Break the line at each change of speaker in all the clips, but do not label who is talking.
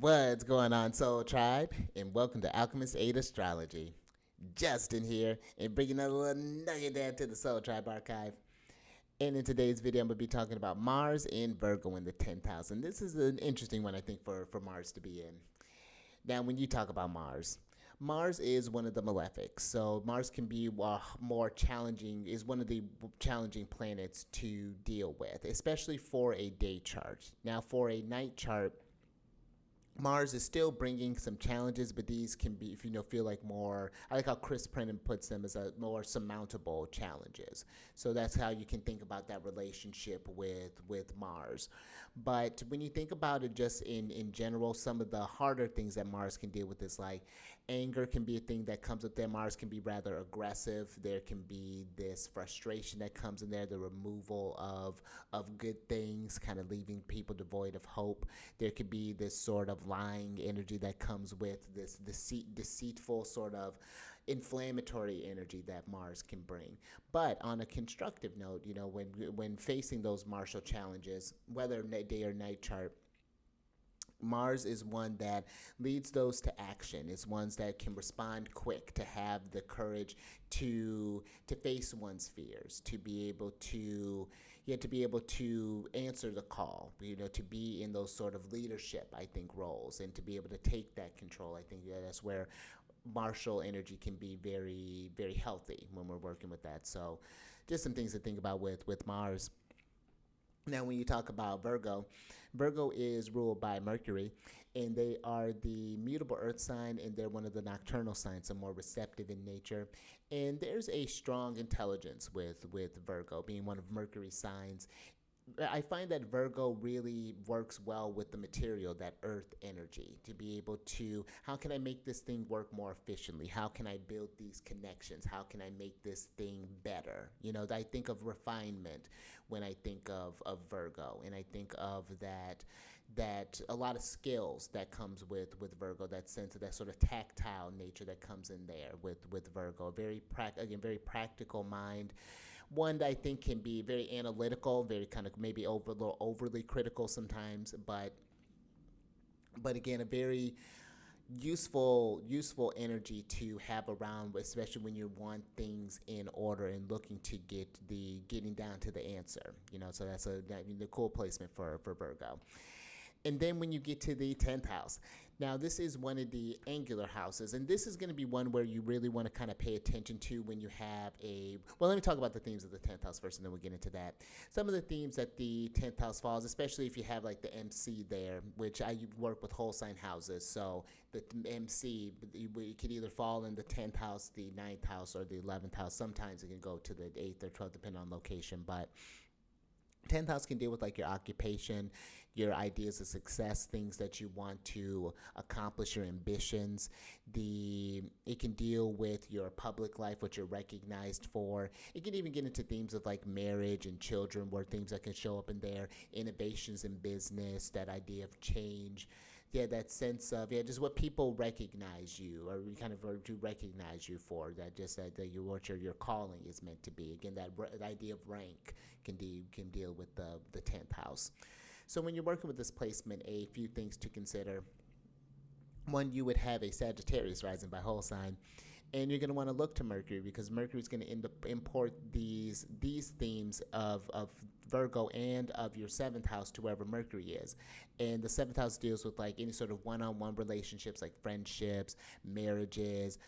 What's going on, Soul Tribe? And welcome to Alchemist Astrology. Justin here, and bringing another little nugget down to the Soul Tribe archive. And in today's video, I'm going to be talking about Mars in Virgo in the 10th house. And this is an interesting one, I think, for Mars to be in. Now, when you talk about Mars, Mars is one of the malefics. So Mars can be more challenging, is one of the challenging planets to deal with, especially for a day chart. Now, for a night chart, Mars is still bringing some challenges, but these can be, if feel like more. I like how Chris Brennan puts them as a more surmountable challenges. So that's how you can think about that relationship with Mars. But when you think about it, just in general, some of the harder things that Mars can deal with is like anger can be a thing that comes with there. Mars can be rather aggressive. There can be this frustration that comes in there, the removal of good things, kind of leaving people devoid of hope. There could be this sort of lying energy that comes with this deceitful sort of inflammatory energy that Mars can bring. But on a constructive note, when facing those martial challenges, whether day or night chart, Mars is one that leads those to action. It's ones that can respond quick, to have the courage to face one's fears, to be able to answer the call, to be in those sort of leadership, I think, roles, and to be able to take that control. I think that's where martial energy can be very, very healthy when we're working with that. So just some things to think about with Mars. Now, when you talk about Virgo, Virgo is ruled by Mercury, and they are the mutable earth sign, and they're one of the nocturnal signs, so more receptive in nature. And there's a strong intelligence with Virgo, being one of Mercury's signs. I find that Virgo really works well with the material, that earth energy, to be able to, how can I make this thing work more efficiently? How can I build these connections? How can I make this thing better? I think of refinement when I think of Virgo, and I think of that a lot of skills that comes with Virgo, that sense of that sort of tactile nature that comes in there with Virgo. Very practical mind, one that I think can be very analytical, very kind of maybe a little overly critical sometimes, but again, a very useful energy to have around, especially when you want things in order and looking to getting down to the answer. So that's the cool placement for Virgo. And then when you get to the 10th house, now this is one of the angular houses, and this is going to be one where you really want to kind of pay attention to when you have let me talk about the themes of the 10th house first, and then we'll get into that. Some of the themes that the 10th house falls, especially if you have like the MC there, which I work with whole sign houses, so the MC, it could either fall in the 10th house, the 9th house, or the 11th house. Sometimes it can go to the 8th or 12th, depending on location, but 10th house can deal with like your occupation, your ideas of success, things that you want to accomplish, your ambitions. It can deal with your public life, what you're recognized for. It can even get into themes of like marriage and children, where things that can show up in there, innovations in business, that idea of change. Yeah, that sense of, just what people recognize you, or to recognize you for, that just that what your calling is meant to be. Again, that idea of rank can deal with the 10th house. So when you're working with this placement, a few things to consider. One, you would have a Sagittarius rising by whole sign, and you're going to want to look to Mercury, because Mercury is going to import these themes of Virgo and of your 7th house to wherever Mercury is. And the 7th house deals with like any sort of one-on-one relationships, like friendships, marriages,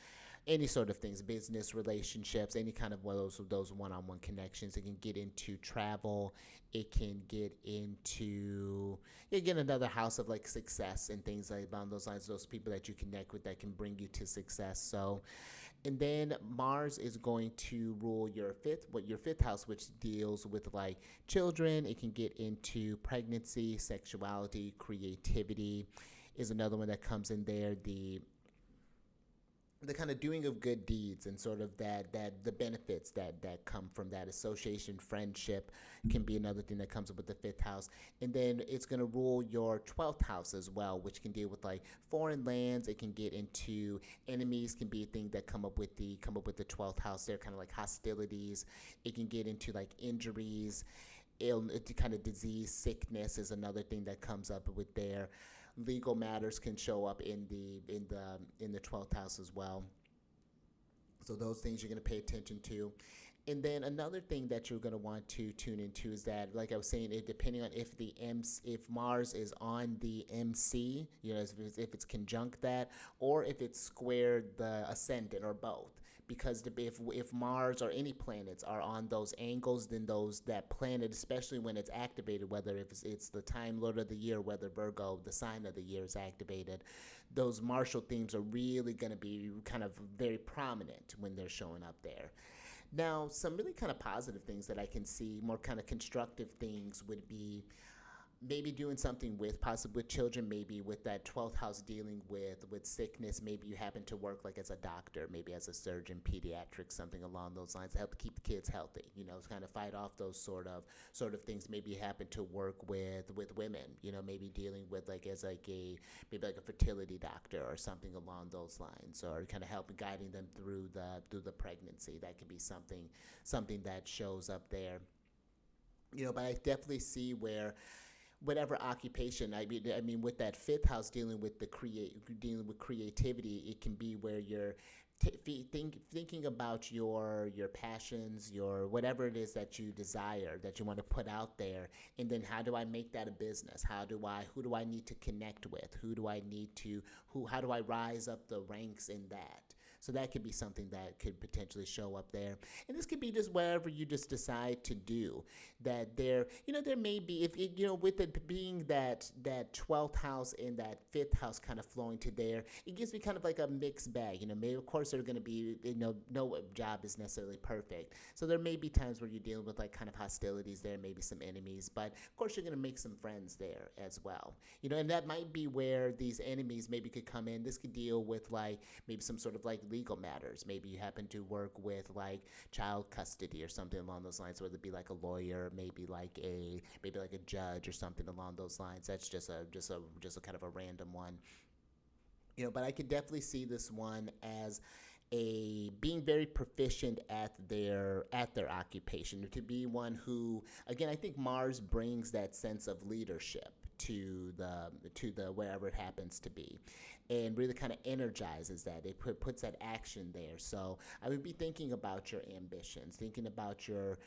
any sort of things, business relationships, any kind of those one-on-one connections. It can get into travel. It can get into, again, another house of like success and things like along those lines, those people that you connect with that can bring you to success. So, and then Mars is going to rule your fifth house, which deals with like children. It can get into pregnancy, sexuality, creativity is another one that comes in there. The kind of doing of good deeds, and sort of that the benefits that come from that association, friendship can be another thing that comes up with the 5th house. And then it's going to rule your 12th house as well, which can deal with like foreign lands. It can get into enemies, can be a thing that come up with the 12th house. They're kind of like hostilities. It can get into like injuries. kind of disease, sickness is another thing that comes up with there. Legal matters can show up in the 12th house as well. So those things you're going to pay attention to. And then another thing that you're going to want to tune into is that, like I was saying, depending on if Mars is on the MC, if it's conjunct that, or if it's squared the ascendant, or both. Because if Mars or any planets are on those angles, then that planet, especially when it's activated, whether if it's the Time Lord of the year, whether Virgo, the sign of the year, is activated, those martial themes are really going to be kind of very prominent when they're showing up there. Now, some really kind of positive things that I can see, more kind of constructive things, would be maybe doing something with possibly with children, maybe with that 12th house dealing with sickness. Maybe you happen to work like as a doctor, maybe as a surgeon, pediatrics, something along those lines, to help keep the kids healthy, kind of fight off those sort of things. Maybe you happen to work with women, maybe dealing with like as like a maybe like a fertility doctor or something along those lines, or kind of helping guiding them through the pregnancy. That could be something that shows up there. But I definitely see where whatever occupation, I mean with that fifth house dealing with creativity, it can be where you're thinking about your passions, your whatever it is that you desire, that you want to put out there, and then how do I make that a business? Who do I need to connect with? How do I rise up the ranks in that? So that could be something that could potentially show up there. And this could be just whatever you just decide to do. That there may be, if it, with it being that 12th house and that 5th house kind of flowing to there, it gives me kind of like a mixed bag. Maybe of course there are going to be, no job is necessarily perfect. So there may be times where you're dealing with like kind of hostilities there, maybe some enemies, but of course you're going to make some friends there as well. And that might be where these enemies maybe could come in. This could deal with like maybe some sort of like legal matters. Maybe you happen to work with like child custody or something along those lines, whether it be like a lawyer, maybe like a judge or something along those lines. That's just a kind of a random one. But I could definitely see this one as being very proficient at their occupation, to be one who, again, I think Mars brings that sense of leadership to the wherever it happens to be, and really kind of energizes that. It puts that action there. So I would be thinking about your ambitions, thinking about your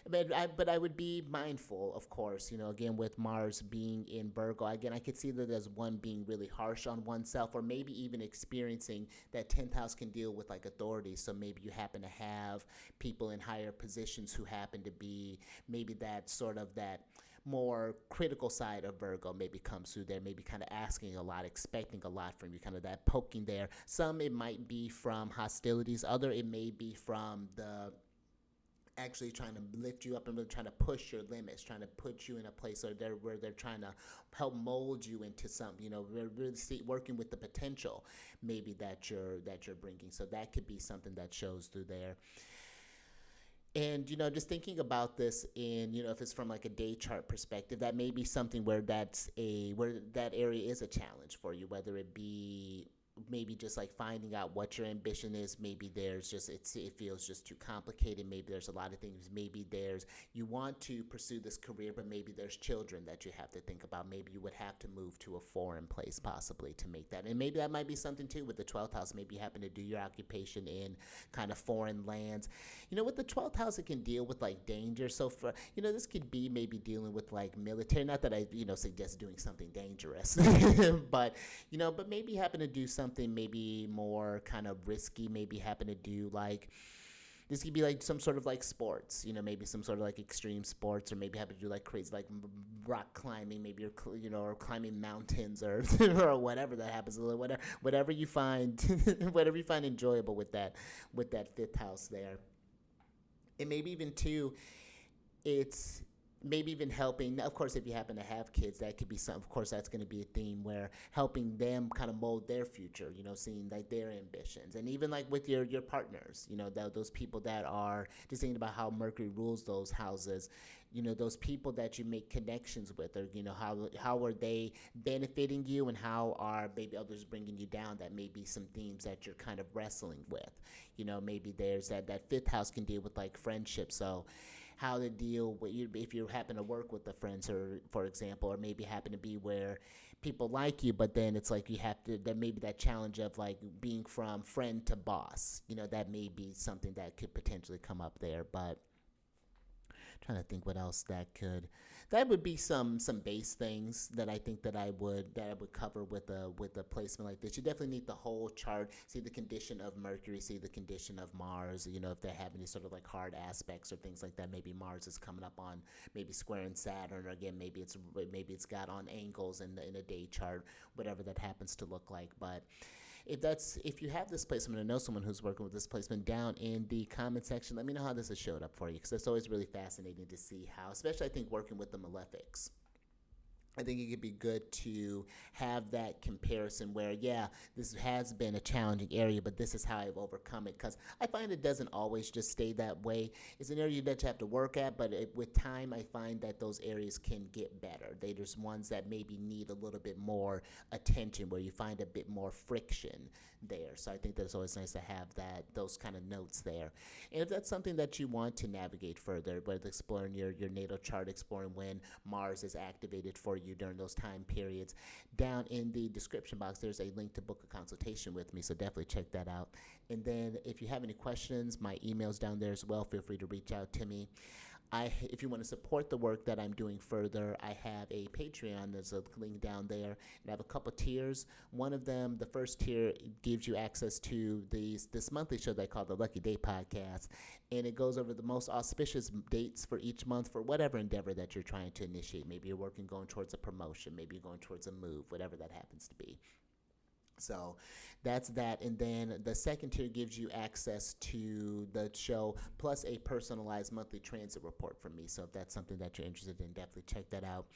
but I would be mindful, of course, again, with Mars being in Virgo, again, I could see that as one being really harsh on oneself, or maybe even experiencing that 10th house can deal with like authority. So maybe you happen to have people in higher positions who happen to be maybe that sort of that more critical side of Virgo maybe comes through there, maybe kind of asking a lot, expecting a lot from you, kind of that poking there. Some it might be from hostilities, other it may be from the actually trying to lift you up and really trying to push your limits, trying to put you in a place where they're trying to help mold you into something, really working with the potential maybe that you're bringing. So that could be something that shows through there. And just thinking about this in, if it's from like a day chart perspective, that may be something where where that area is a challenge for you, whether it be maybe just like finding out what your ambition is. Maybe there's just it feels just too complicated. Maybe there's a lot of things. Maybe you want to pursue this career, but maybe there's children that you have to think about. Maybe you would have to move to a foreign place possibly to make that. And maybe that might be something too with the 12th house. Maybe you happen to do your occupation in kind of foreign lands. With the 12th house, it can deal with like danger. So for this could be maybe dealing with like military. Not that I suggest doing something dangerous, but maybe you happen to do something maybe more kind of risky. Maybe happen to do like, this could be like some sort of like sports, maybe some sort of like extreme sports, or maybe happen to do like crazy like rock climbing, maybe or climbing mountains, or or whatever that happens. Whatever you find whatever you find enjoyable with that fifth house there. And maybe even too, it's maybe even helping. Of course, if you happen to have kids, that could be some. Of course, that's going to be a theme where helping them kind of mold their future. Seeing like their ambitions, and even like with your partners. Those people that are just thinking about how Mercury rules those houses. Those people that you make connections with, or how are they benefiting you, and how are maybe others bringing you down. That may be some themes that you're kind of wrestling with. Maybe there's that fifth house can deal with like friendship. So how to deal with you if you happen to work with the friends, or for example, or maybe happen to be where people like you, but then it's like you have to, there may be that challenge of like being from friend to boss. That may be something that could potentially come up there. But trying to think what else that would be some base things that I think that I would cover with a placement like this. You definitely need the whole chart, see the condition of Mercury, see the condition of Mars, if they have any sort of like hard aspects or things like that. Maybe Mars is coming up on maybe squaring Saturn, or again maybe it's got on angles in a day chart, whatever that happens to look like. But if you have this placement or know someone who's working with this placement, down in the comment section, let me know how this has showed up for you, because it's always really fascinating to see how, especially I think working with the malefics. I think it could be good to have that comparison where, yeah, this has been a challenging area, but this is how I've overcome it. Because I find it doesn't always just stay that way. It's an area that you have to work at, but with time, I find that those areas can get better. There's ones that maybe need a little bit more attention, where you find a bit more friction there. So I think that it's always nice to have those kind of notes there. And if that's something that you want to navigate further, whether exploring your natal chart, exploring when Mars is activated for you during those time periods, down in the description box, there's a link to book a consultation with me. So definitely check that out. And then if you have any questions, my email's down there as well. Feel free to reach out to me. If you want to support the work that I'm doing further, I have a Patreon. There's a link down there, and I have a couple tiers. One of them, the first tier, gives you access to this monthly show that I call the Lucky Day Podcast, and it goes over the most auspicious dates for each month for whatever endeavor that you're trying to initiate. Maybe you're going towards a promotion, maybe you're going towards a move, whatever that happens to be. So that's that. And then the second tier gives you access to the show plus a personalized monthly transit report from me. So if that's something that you're interested in, definitely check that out.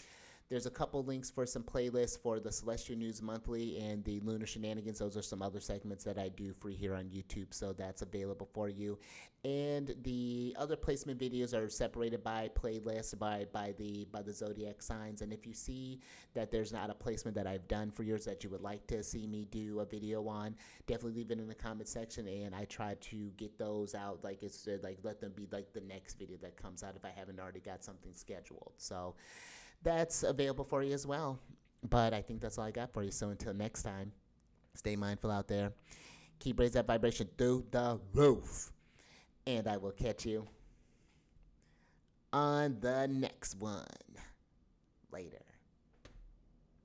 There's a couple links for some playlists for the Celestial News Monthly and the Lunar Shenanigans. Those are some other segments that I do free here on YouTube, so that's available for you. And the other placement videos are separated by playlists by the zodiac signs. And if you see that there's not a placement that I've done for yours that you would like to see me do a video on, definitely leave it in the comment section, and I try to get those out. Like it's like let them be like the next video that comes out if I haven't already got something scheduled. So that's available for you as well. But I think that's all I got for you. So until next time, stay mindful out there. Keep raising that vibration through the roof. And I will catch you on the next one. Later.